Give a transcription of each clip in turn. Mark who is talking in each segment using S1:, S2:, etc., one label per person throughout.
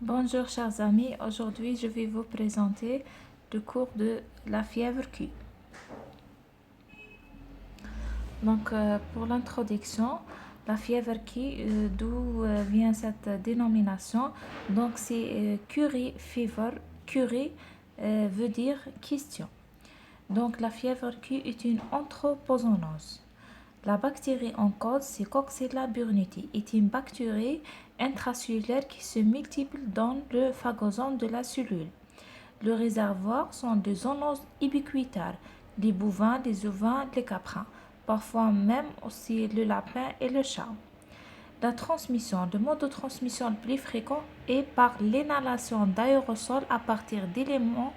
S1: Bonjour chers amis, aujourd'hui je vais vous présenter le cours de la fièvre Q. Pour l'introduction, la fièvre Q, d'où vient cette dénomination? Donc c'est Curie fever. Curie veut dire question. Donc la fièvre Q est une anthropozoonose. La bactérie en cause, c'est Coxiella burnetii, est une bactérie intracellulaire qui se multiplie dans le phagosome de la cellule. Le réservoir sont des zoonoses ubiquitaires, les bovins, les ovins, les caprins, parfois même aussi le lapin et le chat. La transmission, le mode de transmission le plus fréquent est par l'inhalation d'aérosols à partir d'éléments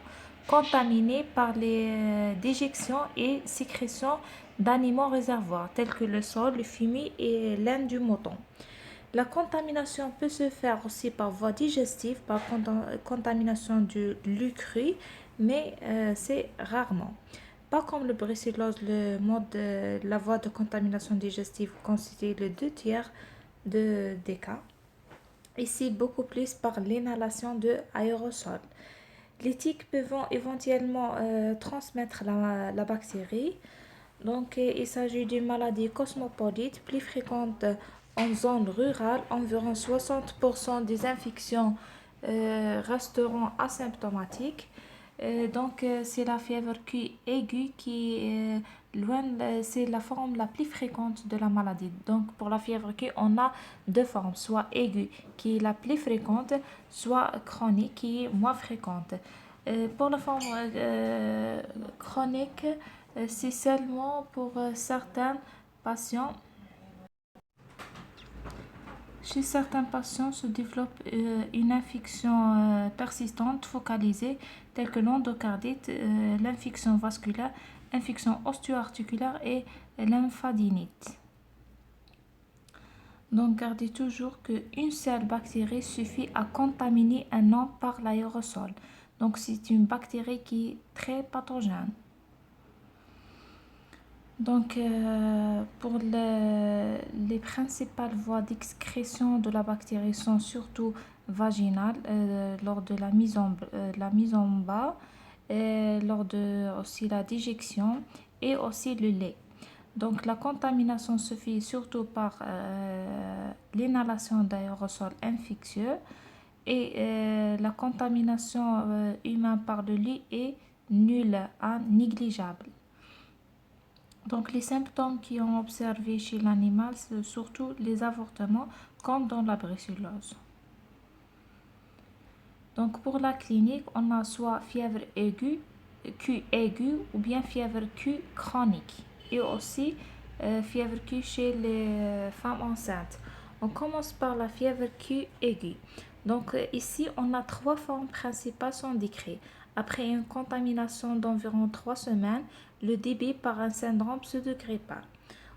S1: contaminés par les déjections et sécrétions d'animaux réservoirs tels que le sol, le fumier et l'aine du mouton. La contamination peut se faire aussi par voie digestive, par contamination du lucru, mais c'est rarement. Pas comme le brucellose, la voie de contamination digestive constitue les 2 tiers des cas. Ici, beaucoup plus par l'inhalation de aérosols. Les tiques peuvent éventuellement transmettre la bactérie. Donc, il s'agit d'une maladie cosmopolite, plus fréquente en zone rurale. Environ 60% des infections resteront asymptomatiques. C'est la fièvre aiguë qui est c'est la forme la plus fréquente de la maladie. Donc, pour la fièvre Q, on a deux formes, soit aiguë, qui est la plus fréquente, soit chronique, qui est moins fréquente. Pour la forme chronique, c'est seulement pour certains patients. Chez certains patients se développe une infection persistante focalisée telle que l'endocardite, l'infection vasculaire, l'infection ostéo-articulaire et lymphadénite. Donc gardez toujours qu'une seule bactérie suffit à contaminer un homme par l'aérosol. Donc c'est une bactérie qui est très pathogène. Pour les principales voies d'excrétion de la bactérie sont surtout vaginales lors de la mise en bas, et lors de aussi la digestion et aussi le lait. Donc la contamination se fait surtout par l'inhalation d'aérosols infectieux et la contamination humaine par le lait est nulle à négligeable. Donc les symptômes qui ont observés chez l'animal, c'est surtout les avortements, comme dans la brucellose. Donc pour la clinique, on a soit fièvre aiguë, Q aiguë ou bien fièvre Q chronique et aussi fièvre Q chez les femmes enceintes. On commence par la fièvre Q aiguë. Donc ici, on a trois formes principales sont décrites. Après une contamination d'environ 3 semaines, le début par un syndrome pseudogrippal.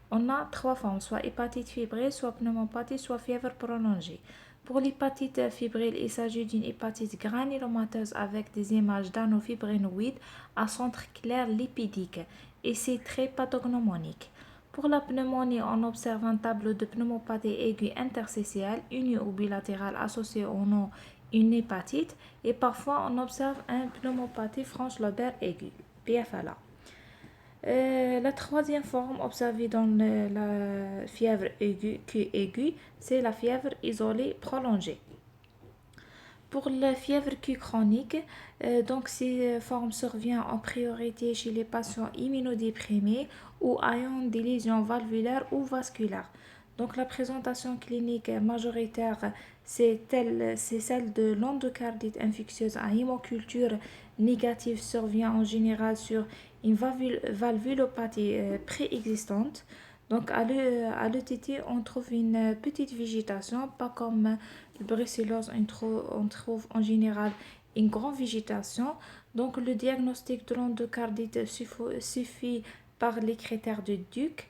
S1: On a trois formes, soit hépatite fébrile, soit pneumopathie, soit fièvre prolongée. Pour l'hépatite fébrile, il s'agit d'une hépatite granulomateuse avec des images d'anophibrinoïdes à centre clair lipidique et c'est très pathognomonique. Pour la pneumonie, on observe un tableau de pneumopathie aiguë interstitielle, unie ou bilatérale associée au nom une hépatite et parfois on observe une pneumopathie franche lobaire aiguë, PFLA. La troisième forme observée dans la fièvre aiguë, c'est la fièvre isolée prolongée. Pour la fièvre Q chronique, ces formes surviennent en priorité chez les patients immunodéprimés ou ayant des lésions valvulaires ou vasculaires. Donc la présentation clinique majoritaire, c'est celle de l'endocardite infectieuse à hémoculture négative survient en général sur une valvulopathie préexistante. Donc à l'ETT, on trouve une petite végétation, pas comme le brucellose, on trouve en général une grande végétation. Donc le diagnostic de l'endocardite suffit par les critères de Duke,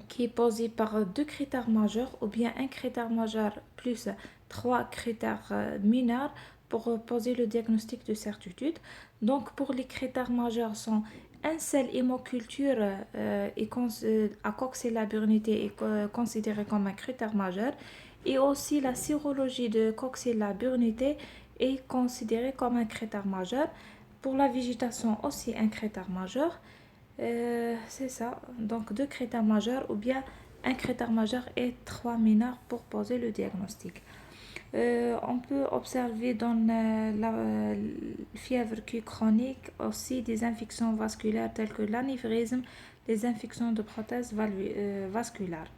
S1: qui est posé par deux critères majeurs ou bien un critère majeur plus trois critères mineurs pour poser le diagnostic de certitude. Donc pour les critères majeurs sont un seul hémoculture à coxyla-burnité est considéré comme un critère majeur et aussi la sérologie de coxyla-burnité est considérée comme un critère majeur. Pour la végétation aussi un critère majeur. C'est ça, donc deux critères majeurs ou bien un critère majeur et trois mineurs pour poser le diagnostic. On peut observer dans la fièvre chronique aussi des infections vasculaires telles que l'anévrisme, les infections de prothèses vasculaires.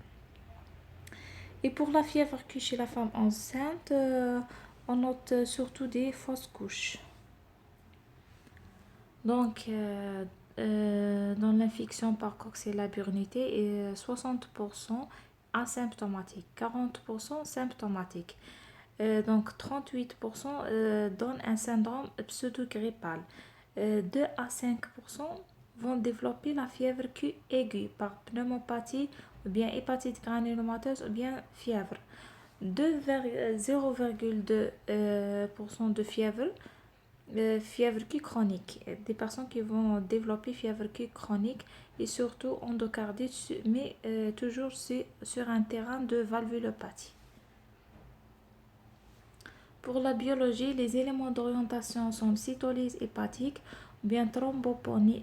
S1: Et pour la fièvre chez la femme enceinte, on note surtout des fausses couches. Donc, dans l'infection par coxyla-burnité, est 60% asymptomatique, 40% symptomatique. Donc 38% donnent un syndrome pseudo-grippal. 2 à 5% vont développer la fièvre aiguë par pneumopathie ou bien hépatite granulomateuse ou bien fièvre. 0,2% de fièvre chronique. Des personnes qui vont développer fièvre chronique et surtout endocardite, mais toujours sur un terrain de valvulopathie. Pour la biologie, les éléments d'orientation sont cytolyse hépatique ou bien thrombopénie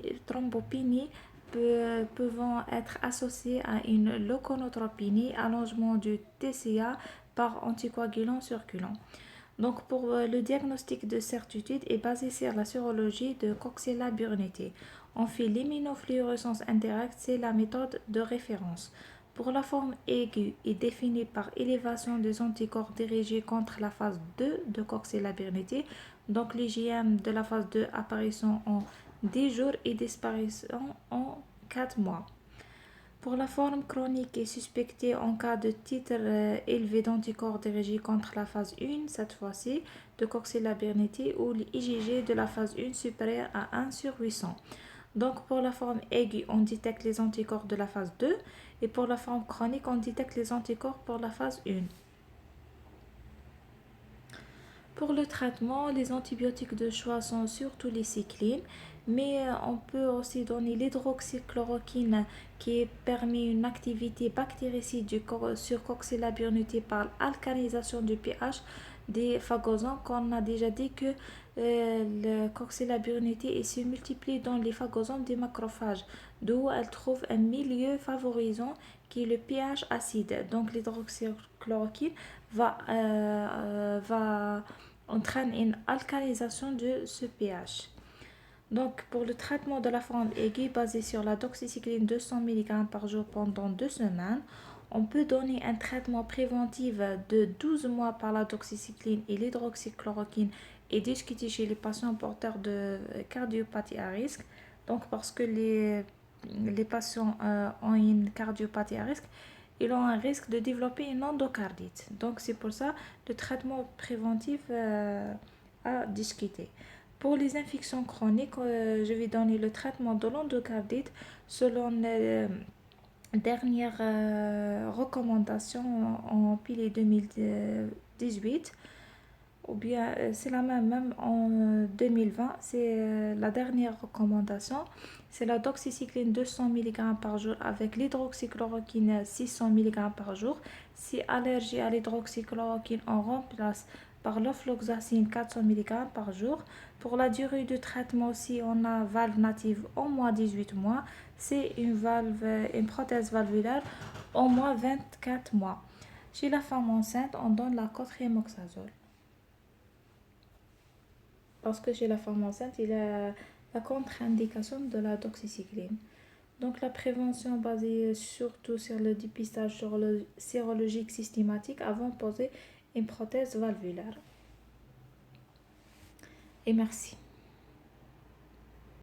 S1: peuvent être associés à une leuconotropénie, allongement du TCA par anticoagulant circulant. Donc pour le diagnostic de certitude est basé sur la sérologie de coxyla-burnité. On fait l'immunofluorescence indirecte, c'est la méthode de référence. Pour la forme aiguë est définie par élévation des anticorps dirigés contre la phase 2 de coxyla-burnité. Donc l'IgM de la phase 2 apparaissant en 10 jours et disparaissant en 4 mois. Pour la forme chronique est suspectée en cas de titre élevé d'anticorps dirigés contre la phase 1, cette fois-ci, de coxyla-burnité ou l'IgG de la phase 1 supérieur à 1 sur 800. Donc pour la forme aiguë, on détecte les anticorps de la phase 2 et pour la forme chronique, on détecte les anticorps pour la phase 1. Pour le traitement, les antibiotiques de choix sont surtout les cyclines, mais on peut aussi donner l'hydroxychloroquine qui permet une activité bactéricide sur coxyla-burnité par alcanisation du pH des phagosants. Qu'on a déjà dit que le coxyla-burnité se multiplie dans les phagosants des macrophages, d'où elle trouve un milieu favorisant qui est le pH acide. Donc l'hydroxychloroquine va entraîne une alcalinisation de ce pH. Donc, pour le traitement de la forme aiguë basé sur la doxycycline 200 mg par jour pendant 2 semaines, on peut donner un traitement préventif de 12 mois par la doxycycline et l'hydroxychloroquine et discuter chez les patients porteurs de cardiopathie à risque. Donc, parce que les patients ont une cardiopathie à risque, ils ont un risque de développer une endocardite. Donc c'est pour ça le traitement préventif à discuter. Pour les infections chroniques, je vais donner le traitement de l'endocardite selon les dernières recommandations en pilier 2018 ou bien c'est la même en 2020, c'est la dernière recommandation. C'est la doxycycline 200 mg par jour avec l'hydroxychloroquine 600 mg par jour. Si allergie à l'hydroxychloroquine, on remplace par l'ofloxacine 400 mg par jour. Pour la durée de traitement, si on a valve native au moins 18 mois, c'est une prothèse valvulaire au moins 24 mois. Chez la femme enceinte, on donne la cotrimoxazole. Parce que chez la femme enceinte, il y a la contre-indication de la doxycycline. Donc la prévention basée surtout sur le dépistage sérologique systématique avant de poser une prothèse valvulaire. Et merci.